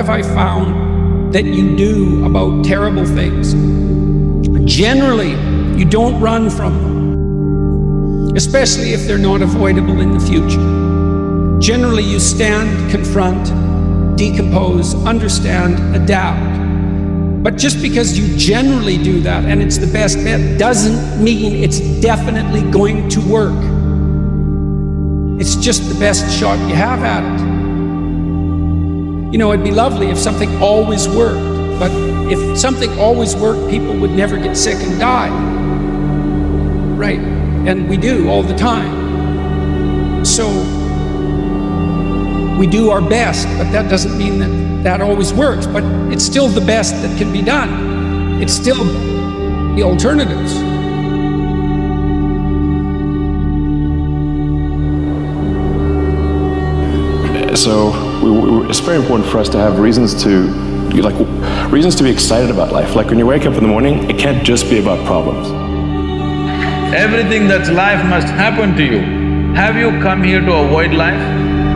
have I found that you do about terrible things? Generally, you don't run from them, especially if they're not avoidable in the future. Generally, you stand, confront, decompose, understand, adapt. But just because you generally do that and it's the best bet doesn't mean it's definitely going to work. It's just the best shot you have at it. You know, it'd be lovely if something always worked, but if something always worked, people would never get sick and die. Right? And we do all the time. So we do our best, but that doesn't mean that always works. But it's still the best that can be done. It's still the alternatives. So it's very important for us to have reasons to be excited about life. Like when you wake up in the morning, it can't just be about problems. Everything that's life must happen to you. Have you come here to avoid life,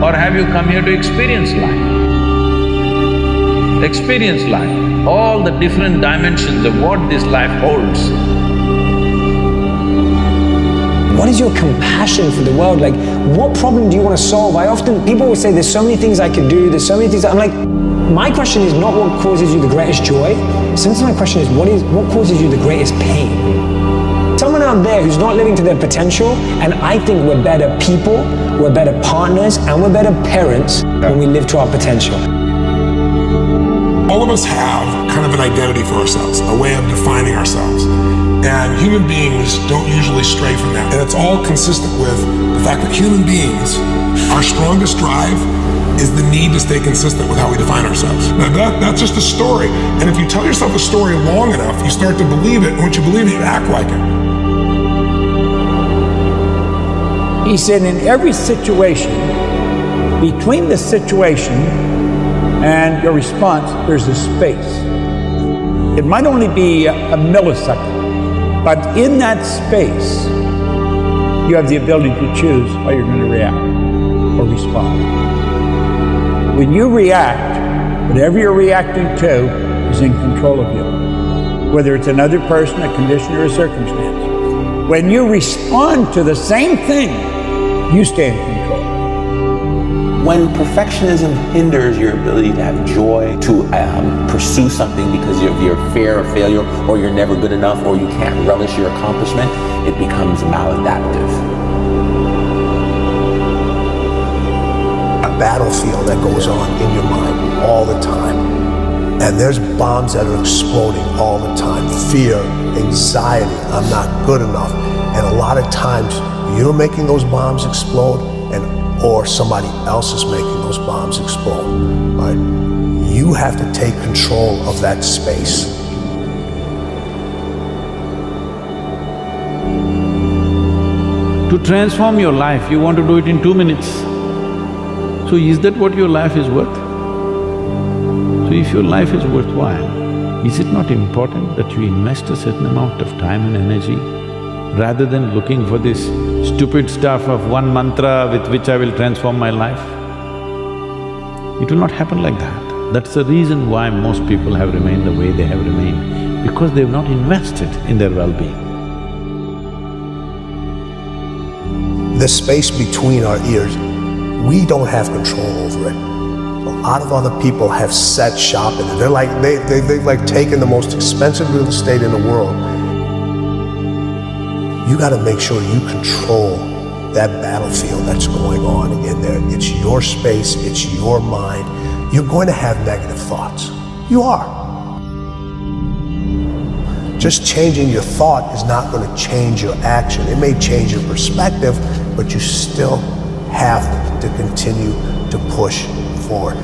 or have you come here to experience life? Experience life, all the different dimensions of what this life holds. What is your compassion for the world? Like, what problem do you want to solve? People will say, there's so many things I could do, there's so many things. I'm like, my question is not what causes you the greatest joy. Sometimes my question is, what causes you the greatest pain? Someone out there who's not living to their potential, and I think we're better people, we're better partners, and we're better parents when we live to our potential. All of us have kind of an identity for ourselves, a way of defining ourselves. And human beings don't usually stray from that. And it's all consistent with the fact that human beings, our strongest drive is the need to stay consistent with how we define ourselves. Now that's just a story. And if you tell yourself a story long enough, you start to believe it. And once you believe it, you act like it. He said, in every situation, between the situation and your response, there's a space. It might only be a millisecond. But in that space, you have the ability to choose how you're going to react or respond. When you react, whatever you're reacting to is in control of you, whether it's another person, a condition, or a circumstance. When you respond to the same thing, you stay in control. When perfectionism hinders your ability to have joy, to pursue something because of your fear of failure, or you're never good enough, or you can't relish your accomplishment, it becomes maladaptive. A battlefield that goes on in your mind all the time. And there's bombs that are exploding all the time. Fear, anxiety, I'm not good enough. And a lot of times, you're making those bombs explode, or somebody else is making those bombs explode, right? You have to take control of that space. To transform your life, you want to do it in 2 minutes. So is that what your life is worth? So if your life is worthwhile, is it not important that you invest a certain amount of time and energy rather than looking for this stupid stuff of one mantra with which I will transform my life? It will not happen like that. That's the reason why most people have remained the way they have remained, because they've not invested in their well-being. The space between our ears, we don't have control over it. A lot of other people have set shop in it. They've like taken the most expensive real estate in the world. You gotta make sure you control that battlefield that's going on in there. It's your space, it's your mind. You're going to have negative thoughts. You are. Just changing your thought is not gonna change your action. It may change your perspective, but you still have to continue to push forward.